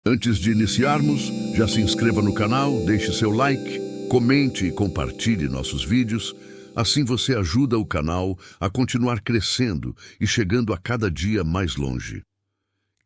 Antes de iniciarmos, já se inscreva no canal, deixe seu like, comente e compartilhe nossos vídeos. Assim você ajuda o canal a continuar crescendo e chegando a cada dia mais longe.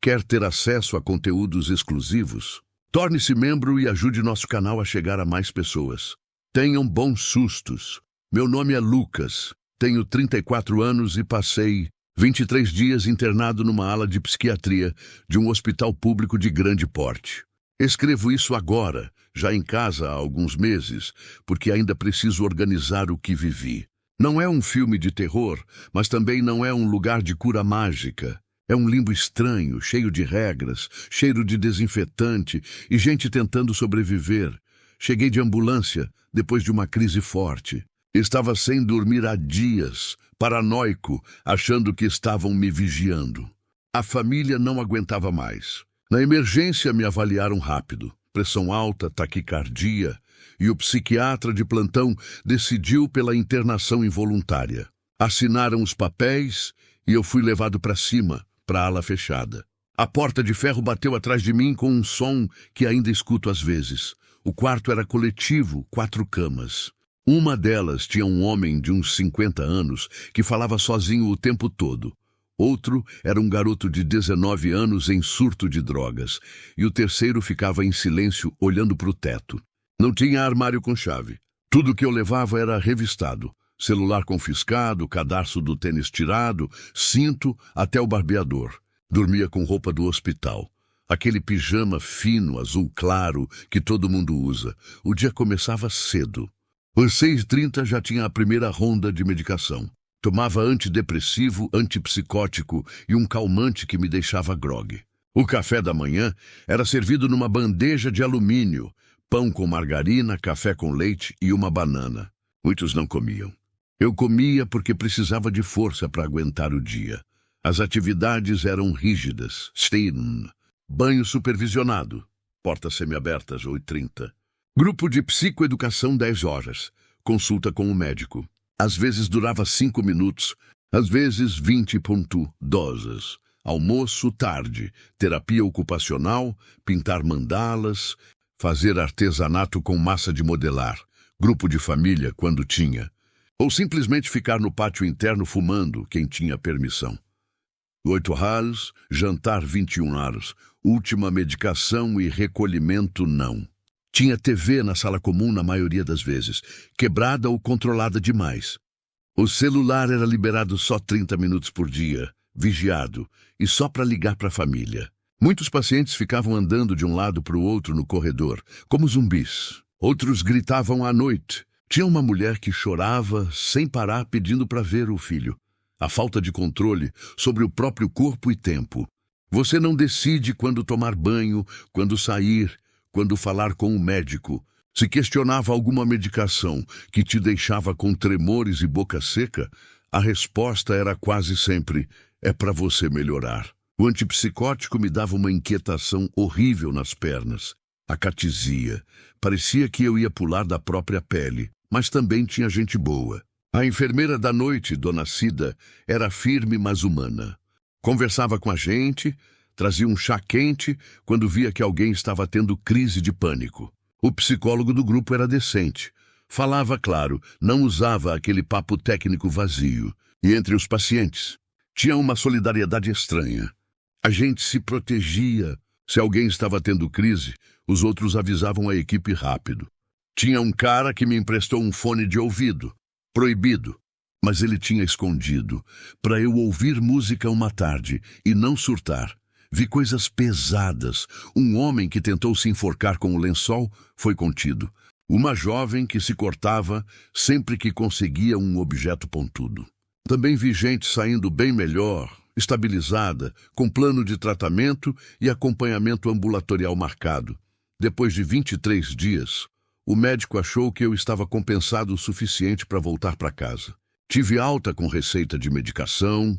Quer ter acesso a conteúdos exclusivos? Torne-se membro e ajude nosso canal a chegar a mais pessoas. Tenham bons sustos. Meu nome é Lucas, tenho 34 anos e passei 23 dias internado numa ala de psiquiatria de um hospital público de grande porte. Escrevo isso agora, já em casa há alguns meses, porque ainda preciso organizar o que vivi. Não é um filme de terror, mas também não é um lugar de cura mágica. É um limbo estranho, cheio de regras, cheiro de desinfetante e gente tentando sobreviver. Cheguei de ambulância depois de uma crise forte. Estava sem dormir há dias, paranoico, achando que estavam me vigiando. A família não aguentava mais. Na emergência me avaliaram rápido. Pressão alta, taquicardia, e o psiquiatra de plantão decidiu pela internação involuntária. Assinaram os papéis e eu fui levado para cima, para a ala fechada. A porta de ferro bateu atrás de mim com um som que ainda escuto às vezes. O quarto era coletivo, 4 camas. Uma delas tinha um homem de uns 50 anos que falava sozinho o tempo todo. Outro era um garoto de 19 anos em surto de drogas. E o terceiro ficava em silêncio, olhando para o teto. Não tinha armário com chave. Tudo que eu levava era revistado. Celular confiscado, cadarço do tênis tirado, cinto até o barbeador. Dormia com roupa do hospital. Aquele pijama fino, azul claro, que todo mundo usa. O dia começava cedo. Às 6h30 já tinha a primeira ronda de medicação. Tomava antidepressivo, antipsicótico e um calmante que me deixava grogue. O café da manhã era servido numa bandeja de alumínio, pão com margarina, café com leite e uma banana. Muitos não comiam. Eu comia porque precisava de força para aguentar o dia. As atividades eram rígidas, stern, banho supervisionado, portas semiabertas 8h30. Grupo de psicoeducação 10 horas, consulta com o médico. Às vezes durava 5 minutos, às vezes 20 doses. Almoço tarde, terapia ocupacional, pintar mandalas, fazer artesanato com massa de modelar, grupo de família quando tinha, ou simplesmente ficar no pátio interno fumando, quem tinha permissão. 8 horas, jantar 21 horas, última medicação e recolhimento não. Tinha TV na sala comum na maioria das vezes, quebrada ou controlada demais. O celular era liberado só 30 minutos por dia, vigiado, e só para ligar para a família. Muitos pacientes ficavam andando de um lado para o outro no corredor, como zumbis. Outros gritavam à noite. Tinha uma mulher que chorava sem parar pedindo para ver o filho. A falta de controle sobre o próprio corpo e tempo. Você não decide quando tomar banho, quando sair, quando falar com o médico. Se questionava alguma medicação que te deixava com tremores e boca seca, a resposta era quase sempre, é para você melhorar. O antipsicótico me dava uma inquietação horrível nas pernas. A catesia. Parecia que eu ia pular da própria pele, mas também tinha gente boa. A enfermeira da noite, Dona Cida, era firme mas humana. Conversava com a gente, trazia um chá quente quando via que alguém estava tendo crise de pânico. O psicólogo do grupo era decente. Falava claro, não usava aquele papo técnico vazio. E entre os pacientes, tinha uma solidariedade estranha. A gente se protegia. Se alguém estava tendo crise, os outros avisavam a equipe rápido. Tinha um cara que me emprestou um fone de ouvido, proibido. Mas ele tinha escondido, para eu ouvir música uma tarde e não surtar. Vi coisas pesadas. Um homem que tentou se enforcar com o lençol foi contido. Uma jovem que se cortava sempre que conseguia um objeto pontudo. Também vi gente saindo bem melhor, estabilizada, com plano de tratamento e acompanhamento ambulatorial marcado. Depois de 23 dias, o médico achou que eu estava compensado o suficiente para voltar para casa. Tive alta com receita de medicação,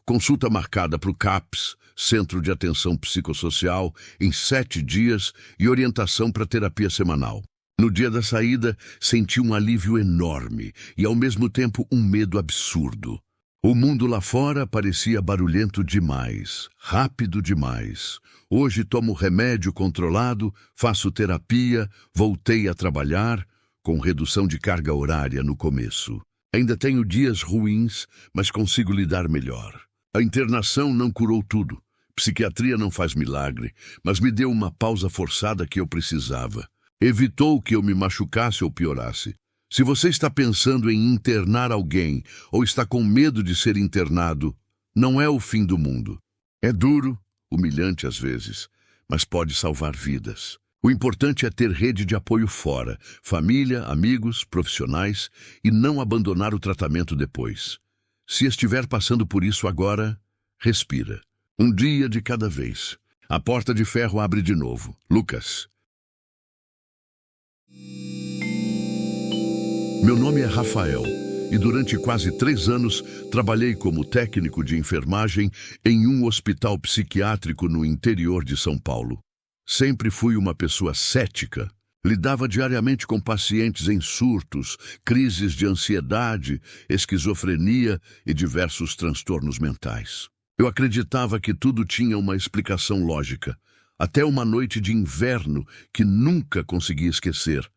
consulta marcada para o CAPS, Centro de Atenção Psicossocial, em 7 dias e orientação para terapia semanal. No dia da saída, senti um alívio enorme e, ao mesmo tempo, um medo absurdo. O mundo lá fora parecia barulhento demais, rápido demais. Hoje tomo remédio controlado, faço terapia, voltei a trabalhar, com redução de carga horária no começo. Ainda tenho dias ruins, mas consigo lidar melhor. A internação não curou tudo. Psiquiatria não faz milagre, mas me deu uma pausa forçada que eu precisava. Evitou que eu me machucasse ou piorasse. Se você está pensando em internar alguém ou está com medo de ser internado, não é o fim do mundo. É duro, humilhante às vezes, mas pode salvar vidas. O importante é ter rede de apoio fora, família, amigos, profissionais, e não abandonar o tratamento depois. Se estiver passando por isso agora, respira. Um dia de cada vez. A porta de ferro abre de novo. Lucas. Meu nome é Rafael e durante quase 3 anos trabalhei como técnico de enfermagem em um hospital psiquiátrico no interior de São Paulo. Sempre fui uma pessoa cética. Lidava diariamente com pacientes em surtos, crises de ansiedade, esquizofrenia e diversos transtornos mentais. Eu acreditava que tudo tinha uma explicação lógica, até uma noite de inverno que nunca consegui esquecer.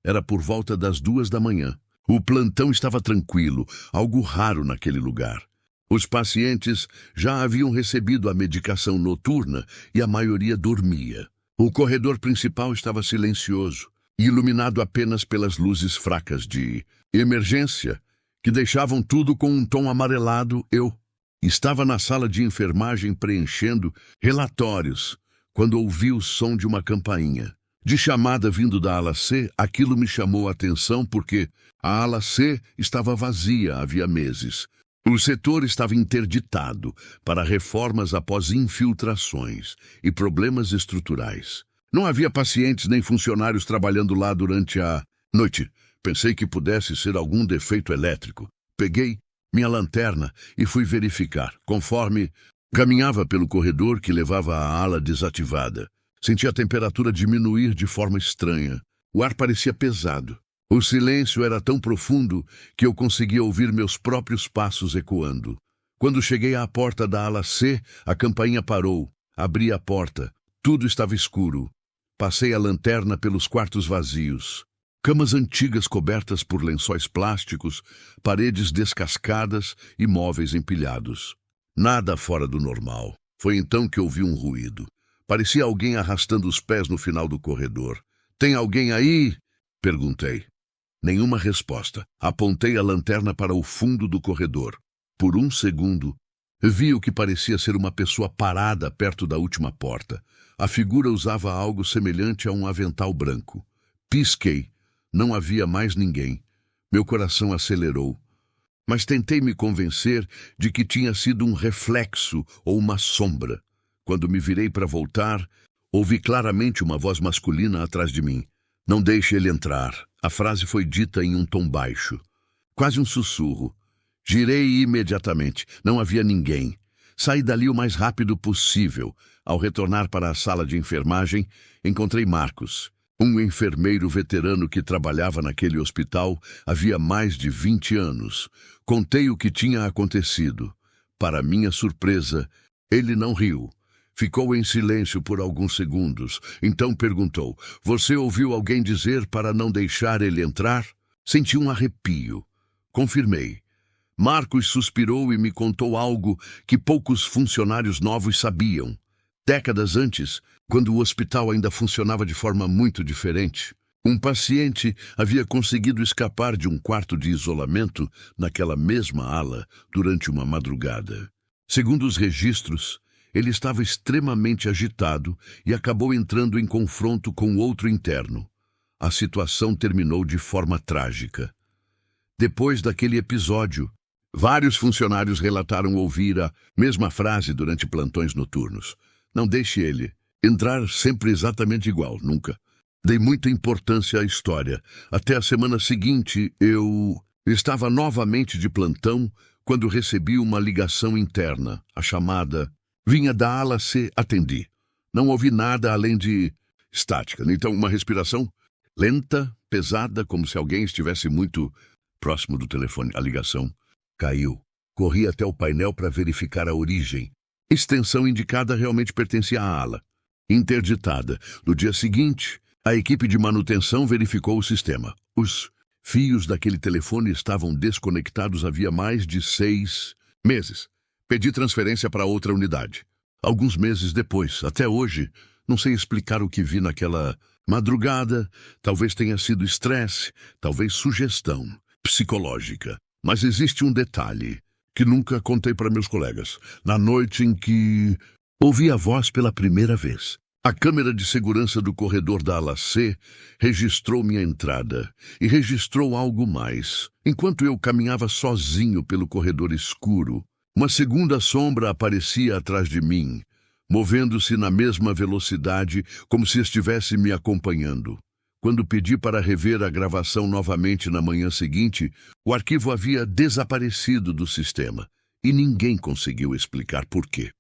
Era por volta das 2 da manhã. O plantão estava tranquilo, algo raro naquele lugar. Os pacientes já haviam recebido a medicação noturna e a maioria dormia. O corredor principal estava silencioso, iluminado apenas pelas luzes fracas de emergência, que deixavam tudo com um tom amarelado. Eu estava na sala de enfermagem preenchendo relatórios, quando ouvi o som de uma campainha. De chamada vindo da ala C, aquilo me chamou a atenção porque a ala C estava vazia havia meses. O setor estava interditado para reformas após infiltrações e problemas estruturais. Não havia pacientes nem funcionários trabalhando lá durante a noite. Pensei que pudesse ser algum defeito elétrico. Peguei minha lanterna e fui verificar. Conforme caminhava pelo corredor que levava à ala desativada, senti a temperatura diminuir de forma estranha. O ar parecia pesado. O silêncio era tão profundo que eu conseguia ouvir meus próprios passos ecoando. Quando cheguei à porta da ala C, a campainha parou. Abri a porta. Tudo estava escuro. Passei a lanterna pelos quartos vazios. Camas antigas cobertas por lençóis plásticos, paredes descascadas e móveis empilhados. Nada fora do normal. Foi então que ouvi um ruído. Parecia alguém arrastando os pés no final do corredor. "Tem alguém aí?" perguntei. Nenhuma resposta. Apontei a lanterna para o fundo do corredor. Por um segundo, vi o que parecia ser uma pessoa parada perto da última porta. A figura usava algo semelhante a um avental branco. Pisquei. Não havia mais ninguém. Meu coração acelerou. Mas tentei me convencer de que tinha sido um reflexo ou uma sombra. Quando me virei para voltar, ouvi claramente uma voz masculina atrás de mim. "Não deixe ele entrar." A frase foi dita em um tom baixo, quase um sussurro. Girei imediatamente. Não havia ninguém. Saí dali o mais rápido possível. Ao retornar para a sala de enfermagem, encontrei Marcos, um enfermeiro veterano que trabalhava naquele hospital havia mais de 20 anos. Contei o que tinha acontecido. Para minha surpresa, ele não riu. Ficou em silêncio por alguns segundos. Então perguntou: "Você ouviu alguém dizer para não deixar ele entrar?" Senti um arrepio. Confirmei. Marcos suspirou e me contou algo que poucos funcionários novos sabiam. Décadas antes, quando o hospital ainda funcionava de forma muito diferente, um paciente havia conseguido escapar de um quarto de isolamento naquela mesma ala durante uma madrugada. Segundo os registros, ele estava extremamente agitado e acabou entrando em confronto com outro interno. A situação terminou de forma trágica. Depois daquele episódio, vários funcionários relataram ouvir a mesma frase durante plantões noturnos. "Não deixe ele entrar sempre exatamente igual, nunca." Dei muita importância à história. Até a semana seguinte, eu estava novamente de plantão quando recebi uma ligação interna. A chamada vinha da ala C. Atendi. Não ouvi nada além de estática. Então, uma respiração lenta, pesada, como se alguém estivesse muito próximo do telefone. A ligação caiu. Corri até o painel para verificar a origem. A extensão indicada realmente pertencia à ala. Interditada. No dia seguinte, a equipe de manutenção verificou o sistema. Os fios daquele telefone estavam desconectados havia mais de 6 meses. Pedi transferência para outra unidade. Alguns meses depois, até hoje, não sei explicar o que vi naquela madrugada. Talvez tenha sido estresse, talvez sugestão psicológica. Mas existe um detalhe que nunca contei para meus colegas. Na noite em que ouvi a voz pela primeira vez, a câmera de segurança do corredor da ala C registrou minha entrada e registrou algo mais. Enquanto eu caminhava sozinho pelo corredor escuro, uma segunda sombra aparecia atrás de mim, movendo-se na mesma velocidade, como se estivesse me acompanhando. Quando pedi para rever a gravação novamente na manhã seguinte, o arquivo havia desaparecido do sistema e ninguém conseguiu explicar por quê.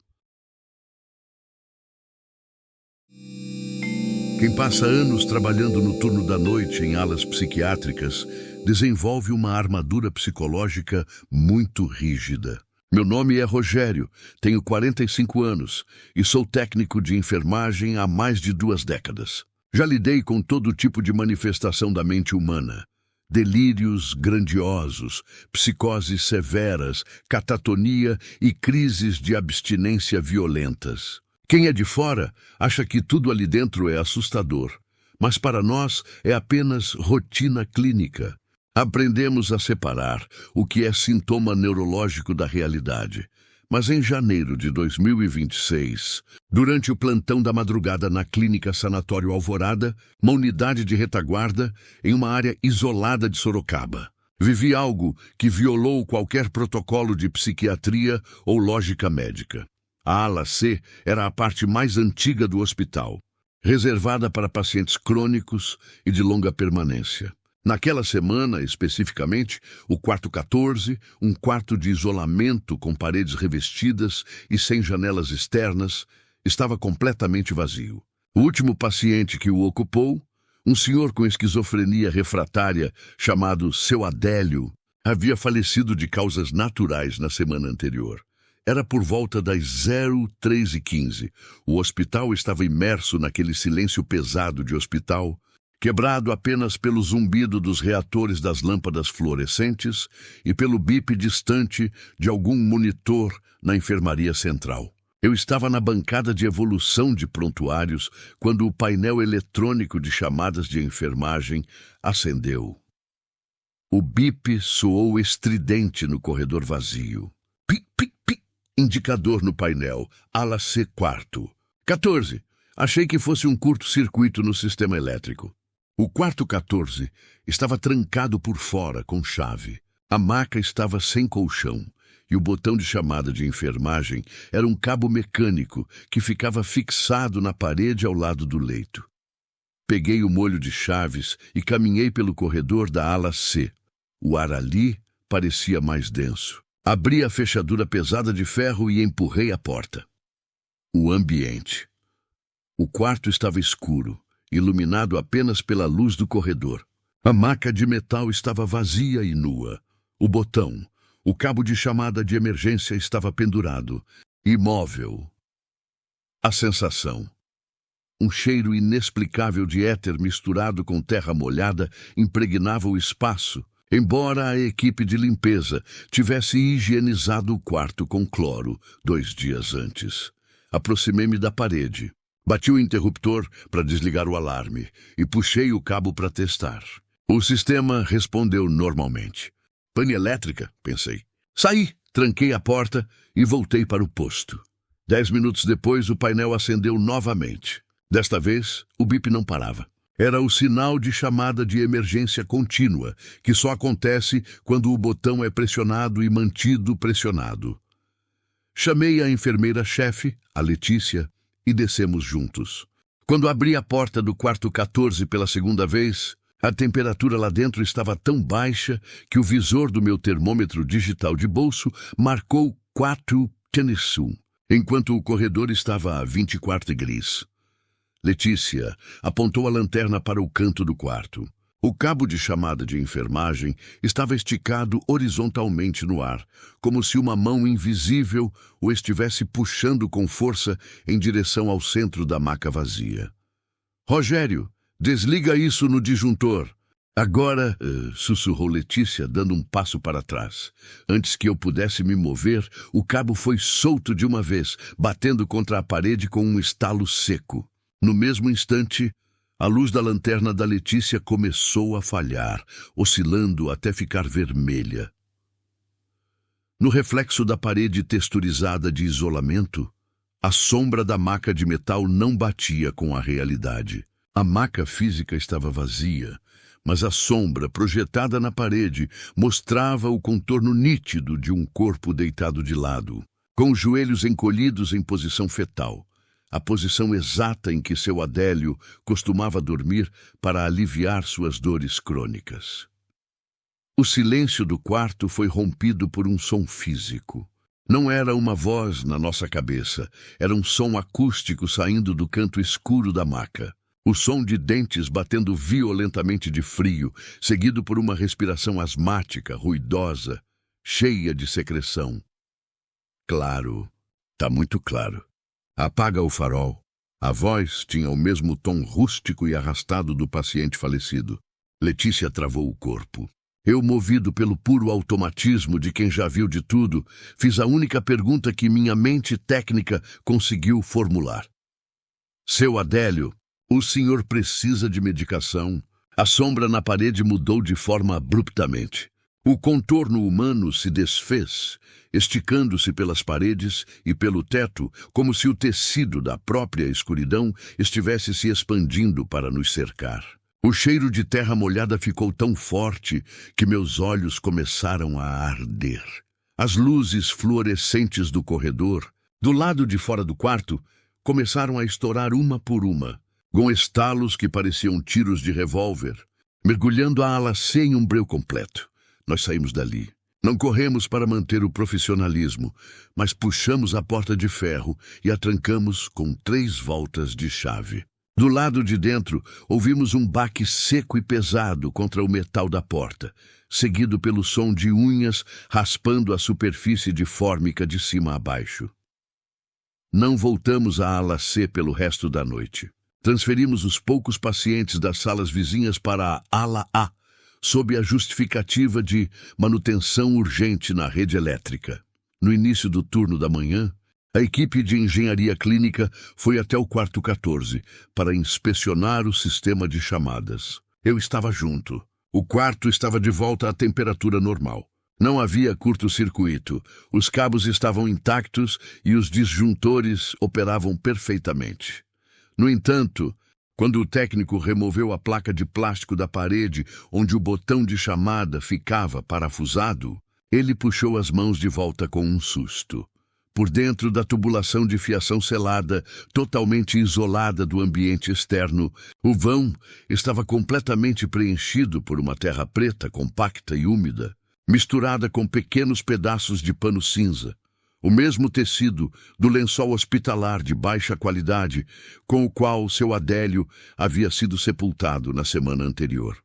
Quem passa anos trabalhando no turno da noite em alas psiquiátricas desenvolve uma armadura psicológica muito rígida. Meu nome é Rogério, tenho 45 anos e sou técnico de enfermagem há mais de 2 décadas. Já lidei com todo tipo de manifestação da mente humana. Delírios grandiosos, psicoses severas, catatonia e crises de abstinência violentas. Quem é de fora acha que tudo ali dentro é assustador, mas para nós é apenas rotina clínica. Aprendemos a separar o que é sintoma neurológico da realidade. Mas em janeiro de 2026, durante o plantão da madrugada na Clínica Sanatório Alvorada, uma unidade de retaguarda em uma área isolada de Sorocaba, vivi algo que violou qualquer protocolo de psiquiatria ou lógica médica. A ala C era a parte mais antiga do hospital, reservada para pacientes crônicos e de longa permanência. Naquela semana, especificamente, o quarto 14, um quarto de isolamento com paredes revestidas e sem janelas externas, estava completamente vazio. O último paciente que o ocupou, um senhor com esquizofrenia refratária chamado Seu Adélio, havia falecido de causas naturais na semana anterior. Era por volta das 03h15. O hospital estava imerso naquele silêncio pesado de hospital, quebrado apenas pelo zumbido dos reatores das lâmpadas fluorescentes e pelo bip distante de algum monitor na enfermaria central. Eu estava na bancada de evolução de prontuários quando o painel eletrônico de chamadas de enfermagem acendeu. O bip soou estridente no corredor vazio. Pi, pi, pi. Indicador no painel. Ala C quarto. 14. Achei que fosse um curto-circuito no sistema elétrico. O quarto 14 estava trancado por fora com chave. A maca estava sem colchão e o botão de chamada de enfermagem era um cabo mecânico que ficava fixado na parede ao lado do leito. Peguei o molho de chaves e caminhei pelo corredor da ala C. O ar ali parecia mais denso. Abri a fechadura pesada de ferro e empurrei a porta. O ambiente. O quarto estava escuro, iluminado apenas pela luz do corredor. A maca de metal estava vazia e nua. O botão, o cabo de chamada de emergência estava pendurado, imóvel. A sensação. Um cheiro inexplicável de éter misturado com terra molhada impregnava o espaço, embora a equipe de limpeza tivesse higienizado o quarto com cloro 2 dias antes. Aproximei-me da parede. Bati o interruptor para desligar o alarme e puxei o cabo para testar. O sistema respondeu normalmente. Pane elétrica, pensei. Saí, tranquei a porta e voltei para o posto. 10 minutos depois, o painel acendeu novamente. Desta vez, o bip não parava. Era o sinal de chamada de emergência contínua, que só acontece quando o botão é pressionado e mantido pressionado. Chamei a enfermeira-chefe, a Letícia, e descemos juntos. Quando abri a porta do quarto 14 pela segunda vez, a temperatura lá dentro estava tão baixa que o visor do meu termômetro digital de bolso marcou 4 Tennessee, enquanto o corredor estava a 24 degrees. Letícia apontou a lanterna para o canto do quarto. O cabo de chamada de enfermagem estava esticado horizontalmente no ar, como se uma mão invisível o estivesse puxando com força em direção ao centro da maca vazia. Rogério, desliga isso no disjuntor. Agora, sussurrou Letícia, dando um passo para trás. Antes que eu pudesse me mover, o cabo foi solto de uma vez, batendo contra a parede com um estalo seco. No mesmo instante, a luz da lanterna da Letícia começou a falhar, oscilando até ficar vermelha. No reflexo da parede texturizada de isolamento, a sombra da maca de metal não batia com a realidade. A maca física estava vazia, mas a sombra projetada na parede mostrava o contorno nítido de um corpo deitado de lado, com os joelhos encolhidos em posição fetal, a posição exata em que seu Adélio costumava dormir para aliviar suas dores crônicas. O silêncio do quarto foi rompido por um som físico. Não era uma voz na nossa cabeça, era um som acústico saindo do canto escuro da maca. O som de dentes batendo violentamente de frio, seguido por uma respiração asmática, ruidosa, cheia de secreção. Claro, tá muito claro. Apaga o farol. A voz tinha o mesmo tom rústico e arrastado do paciente falecido. Letícia travou o corpo. Eu, movido pelo puro automatismo de quem já viu de tudo, fiz a única pergunta que minha mente técnica conseguiu formular. Seu Adélio, o senhor precisa de medicação? A sombra na parede mudou de forma abruptamente. O contorno humano se desfez, esticando-se pelas paredes e pelo teto, como se o tecido da própria escuridão estivesse se expandindo para nos cercar. O cheiro de terra molhada ficou tão forte que meus olhos começaram a arder. As luzes fluorescentes do corredor, do lado de fora do quarto, começaram a estourar uma por uma, com estalos que pareciam tiros de revólver, mergulhando a ala C em um breu completo. Nós saímos dali. Não corremos para manter o profissionalismo, mas puxamos a porta de ferro e a trancamos com 3 voltas de chave. Do lado de dentro, ouvimos um baque seco e pesado contra o metal da porta, seguido pelo som de unhas raspando a superfície de fórmica de cima a baixo. Não voltamos à ala C pelo resto da noite. Transferimos os poucos pacientes das salas vizinhas para a ala A, sob a justificativa de manutenção urgente na rede elétrica. No início do turno da manhã, a equipe de engenharia clínica foi até o quarto 14 para inspecionar o sistema de chamadas. Eu estava junto. O quarto estava de volta à temperatura normal. Não havia curto-circuito, os cabos estavam intactos e os disjuntores operavam perfeitamente. No entanto, quando o técnico removeu a placa de plástico da parede onde o botão de chamada ficava parafusado, ele puxou as mãos de volta com um susto. Por dentro da tubulação de fiação selada, totalmente isolada do ambiente externo, o vão estava completamente preenchido por uma terra preta, compacta e úmida, misturada com pequenos pedaços de pano cinza. O mesmo tecido do lençol hospitalar de baixa qualidade com o qual seu Adélio havia sido sepultado na semana anterior.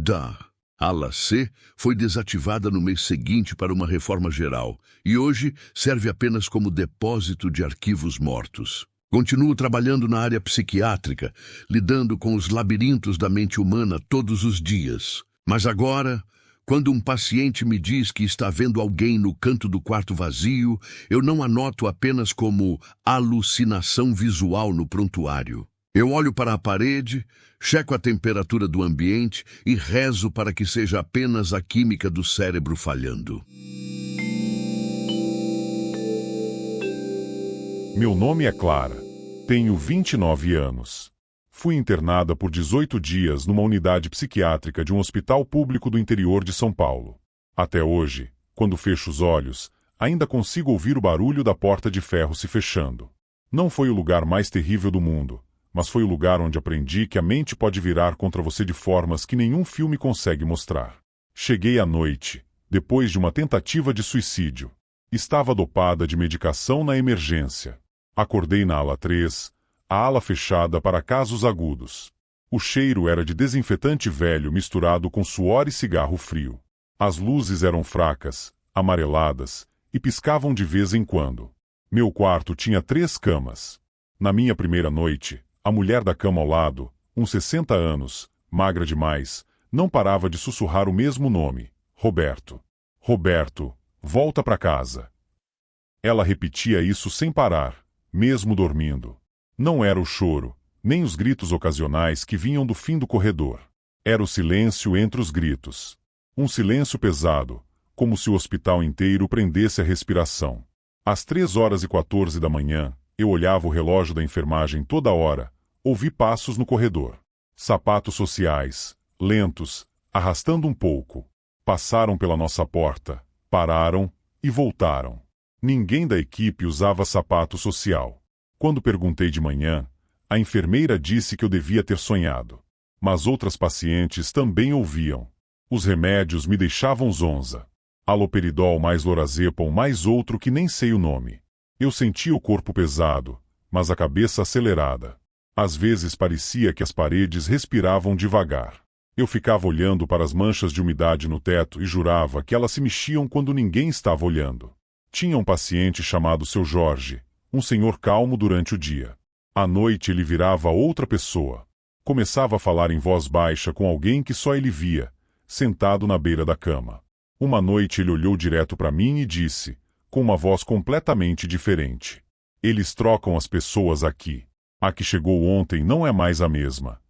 A ala C foi desativada no mês seguinte para uma reforma geral e hoje serve apenas como depósito de arquivos mortos. Continuo trabalhando na área psiquiátrica, lidando com os labirintos da mente humana todos os dias. Mas agora, quando um paciente me diz que está vendo alguém no canto do quarto vazio, eu não anoto apenas como alucinação visual no prontuário. Eu olho para a parede, checo a temperatura do ambiente e rezo para que seja apenas a química do cérebro falhando. Meu nome é Clara. Tenho 29 anos. Fui internada por 18 dias numa unidade psiquiátrica de um hospital público do interior de São Paulo. Até hoje, quando fecho os olhos, ainda consigo ouvir o barulho da porta de ferro se fechando. Não foi o lugar mais terrível do mundo, mas foi o lugar onde aprendi que a mente pode virar contra você de formas que nenhum filme consegue mostrar. Cheguei à noite, depois de uma tentativa de suicídio. Estava dopada de medicação na emergência. Acordei na ala 3, A ala fechada para casos agudos. O cheiro era de desinfetante velho misturado com suor e cigarro frio. As luzes eram fracas, amareladas, e piscavam de vez em quando. Meu quarto tinha 3 camas. Na minha primeira noite, a mulher da cama ao lado, uns 60 anos, magra demais, não parava de sussurrar o mesmo nome: Roberto. Roberto, volta para casa. Ela repetia isso sem parar, mesmo dormindo. Não era o choro, nem os gritos ocasionais que vinham do fim do corredor. Era o silêncio entre os gritos. Um silêncio pesado, como se o hospital inteiro prendesse a respiração. Às 3h14 da manhã, eu olhava o relógio da enfermagem toda hora, ouvi passos no corredor. Sapatos sociais, lentos, arrastando um pouco. Passaram pela nossa porta, pararam e voltaram. Ninguém da equipe usava sapato social. Quando perguntei de manhã, a enfermeira disse que eu devia ter sonhado. Mas outras pacientes também ouviam. Os remédios me deixavam zonza. Haloperidol mais lorazepam mais outro que nem sei o nome. Eu sentia o corpo pesado, mas a cabeça acelerada. Às vezes parecia que as paredes respiravam devagar. Eu ficava olhando para as manchas de umidade no teto e jurava que elas se mexiam quando ninguém estava olhando. Tinha um paciente chamado Seu Jorge, um senhor calmo durante o dia. À noite ele virava outra pessoa. Começava a falar em voz baixa com alguém que só ele via, sentado na beira da cama. Uma noite ele olhou direto para mim e disse, com uma voz completamente diferente: "Eles trocam as pessoas aqui. A que chegou ontem não é mais a mesma."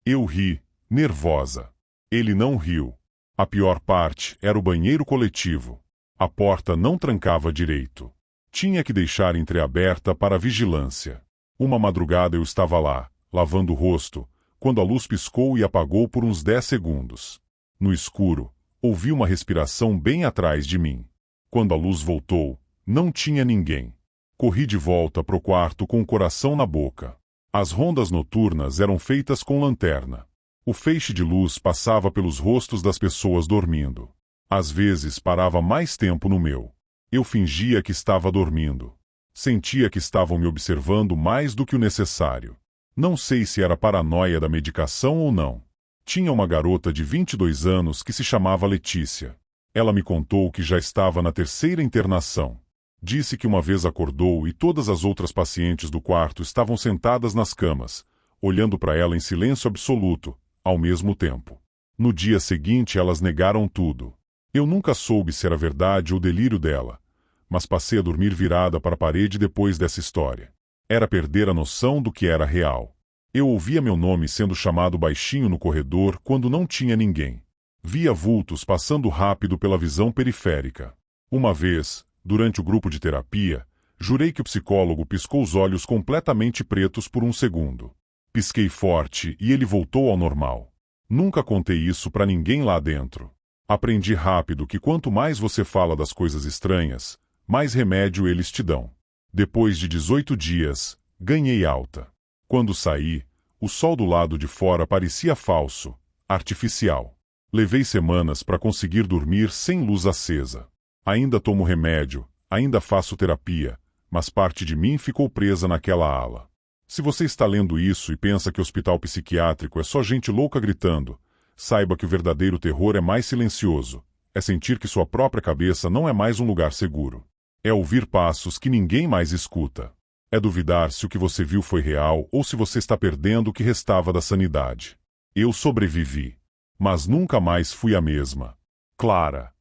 Eu ri, nervosa. Ele não riu. A pior parte era o banheiro coletivo. A porta não trancava direito. Tinha que deixar entreaberta para a vigilância. Uma madrugada eu estava lá, lavando o rosto, quando a luz piscou e apagou por uns 10 segundos. No escuro, ouvi uma respiração bem atrás de mim. Quando a luz voltou, não tinha ninguém. Corri de volta pro quarto com o coração na boca. As rondas noturnas eram feitas com lanterna. O feixe de luz passava pelos rostos das pessoas dormindo. Às vezes parava mais tempo no meu. Eu fingia que estava dormindo. Sentia que estavam me observando mais do que o necessário. Não sei se era paranoia da medicação ou não. Tinha uma garota de 22 anos que se chamava Letícia. Ela me contou que já estava na 3ª internação. Disse que uma vez acordou e todas as outras pacientes do quarto estavam sentadas nas camas, olhando para ela em silêncio absoluto, ao mesmo tempo. No dia seguinte elas negaram tudo. Eu nunca soube se era verdade ou delírio dela, mas passei a dormir virada para a parede depois dessa história. Era perder a noção do que era real. Eu ouvia meu nome sendo chamado baixinho no corredor quando não tinha ninguém. Via vultos passando rápido pela visão periférica. Uma vez, durante o grupo de terapia, jurei que o psicólogo piscou os olhos completamente pretos por um segundo. Pisquei forte e ele voltou ao normal. Nunca contei isso para ninguém lá dentro. Aprendi rápido que quanto mais você fala das coisas estranhas, mais remédio eles te dão. Depois de 18 dias, ganhei alta. Quando saí, o sol do lado de fora parecia falso, artificial. Levei semanas para conseguir dormir sem luz acesa. Ainda tomo remédio, ainda faço terapia, mas parte de mim ficou presa naquela ala. Se você está lendo isso e pensa que hospital psiquiátrico é só gente louca gritando, saiba que o verdadeiro terror é mais silencioso. É sentir que sua própria cabeça não é mais um lugar seguro. É ouvir passos que ninguém mais escuta. É duvidar se o que você viu foi real ou se você está perdendo o que restava da sanidade. Eu sobrevivi. Mas nunca mais fui a mesma. Clara.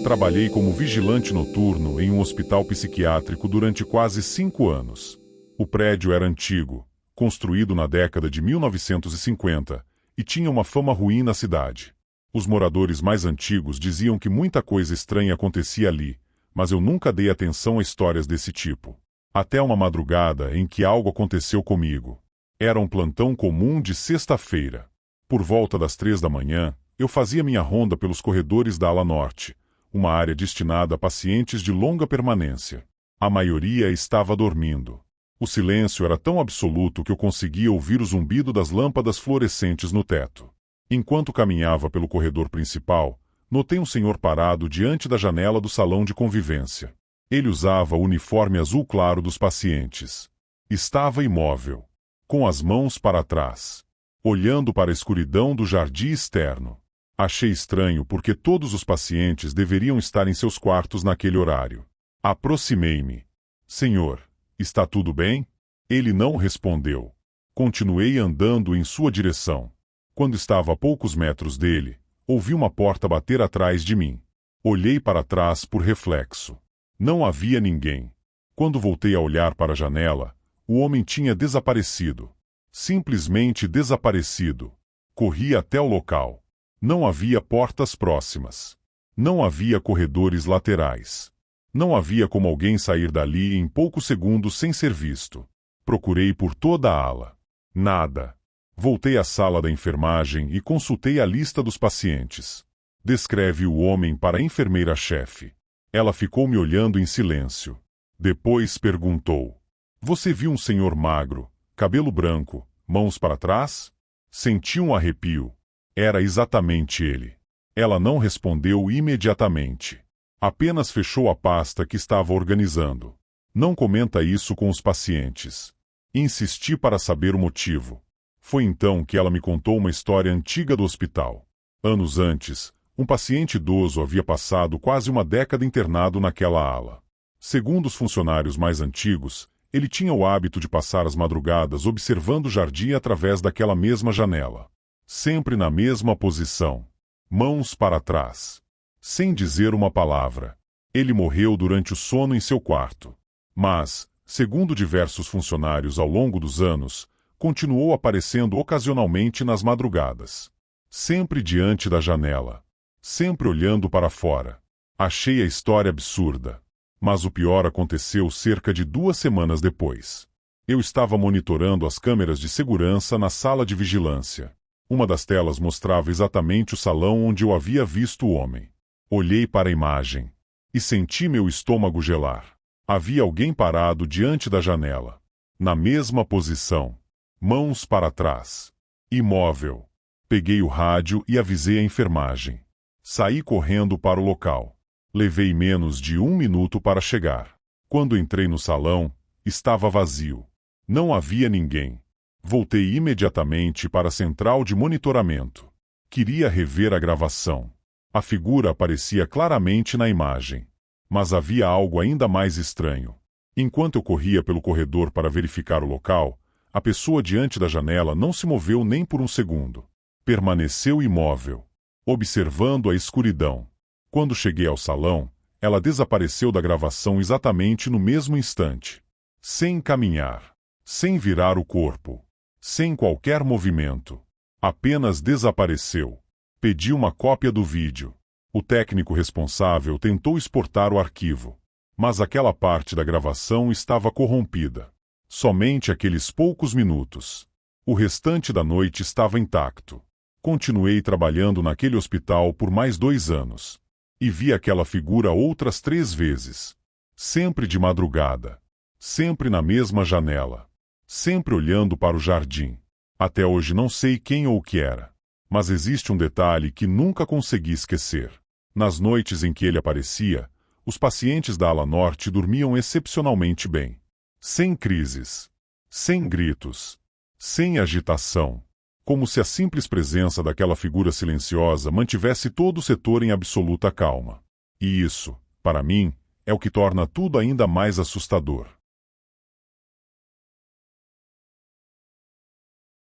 Trabalhei como vigilante noturno em um hospital psiquiátrico durante quase 5 anos. O prédio era antigo, construído na década de 1950, e tinha uma fama ruim na cidade. Os moradores mais antigos diziam que muita coisa estranha acontecia ali, mas eu nunca dei atenção a histórias desse tipo. Até uma madrugada em que algo aconteceu comigo. Era um plantão comum de sexta-feira. Por volta das 3 da manhã, eu fazia minha ronda pelos corredores da ala norte, uma área destinada a pacientes de longa permanência. A maioria estava dormindo. O silêncio era tão absoluto que eu conseguia ouvir o zumbido das lâmpadas fluorescentes no teto. Enquanto caminhava pelo corredor principal, notei um senhor parado diante da janela do salão de convivência. Ele usava o uniforme azul claro dos pacientes. Estava imóvel, com as mãos para trás, olhando para a escuridão do jardim externo. Achei estranho porque todos os pacientes deveriam estar em seus quartos naquele horário. Aproximei-me. Senhor, está tudo bem? Ele não respondeu. Continuei andando em sua direção. Quando estava a poucos metros dele, ouvi uma porta bater atrás de mim. Olhei para trás por reflexo. Não havia ninguém. Quando voltei a olhar para a janela, o homem tinha desaparecido. Simplesmente desaparecido. Corri até o local. Não havia portas próximas. Não havia corredores laterais. Não havia como alguém sair dali em poucos segundos sem ser visto. Procurei por toda a ala. Nada. Voltei à sala da enfermagem e consultei a lista dos pacientes. Descreve o homem para a enfermeira-chefe. Ela ficou me olhando em silêncio. Depois perguntou: Você viu um senhor magro, cabelo branco, mãos para trás? Senti um arrepio. Era exatamente ele. Ela não respondeu imediatamente. Apenas fechou a pasta que estava organizando. Não comenta isso com os pacientes. Insisti para saber o motivo. Foi então que ela me contou uma história antiga do hospital. Anos antes, um paciente idoso havia passado quase uma década internado naquela ala. Segundo os funcionários mais antigos, ele tinha o hábito de passar as madrugadas observando o jardim através daquela mesma janela. Sempre na mesma posição. Mãos para trás. Sem dizer uma palavra. Ele morreu durante o sono em seu quarto. Mas, segundo diversos funcionários ao longo dos anos, continuou aparecendo ocasionalmente nas madrugadas. Sempre diante da janela. Sempre olhando para fora. Achei a história absurda. Mas o pior aconteceu cerca de 2 semanas depois. Eu estava monitorando as câmeras de segurança na sala de vigilância. Uma das telas mostrava exatamente o salão onde eu havia visto o homem. Olhei para a imagem. E senti meu estômago gelar. Havia alguém parado diante da janela. Na mesma posição. Mãos para trás. Imóvel. Peguei o rádio e avisei a enfermagem. Saí correndo para o local. Levei menos de 1 minuto para chegar. Quando entrei no salão, estava vazio. Não havia ninguém. Voltei imediatamente para a central de monitoramento. Queria rever a gravação. A figura aparecia claramente na imagem. Mas havia algo ainda mais estranho. Enquanto eu corria pelo corredor para verificar o local, a pessoa diante da janela não se moveu nem por um segundo. Permaneceu imóvel, observando a escuridão. Quando cheguei ao salão, ela desapareceu da gravação exatamente no mesmo instante. Sem caminhar, sem virar o corpo, sem qualquer movimento. Apenas desapareceu. Pedi uma cópia do vídeo. O técnico responsável tentou exportar o arquivo. Mas aquela parte da gravação estava corrompida. Somente aqueles poucos minutos. O restante da noite estava intacto. Continuei trabalhando naquele hospital por mais 2 anos. E vi aquela figura outras 3 vezes. Sempre de madrugada. Sempre na mesma janela. Sempre olhando para o jardim. Até hoje não sei quem ou o que era. Mas existe um detalhe que nunca consegui esquecer. Nas noites em que ele aparecia, os pacientes da ala norte dormiam excepcionalmente bem. Sem crises. Sem gritos. Sem agitação. Como se a simples presença daquela figura silenciosa mantivesse todo o setor em absoluta calma. E isso, para mim, é o que torna tudo ainda mais assustador.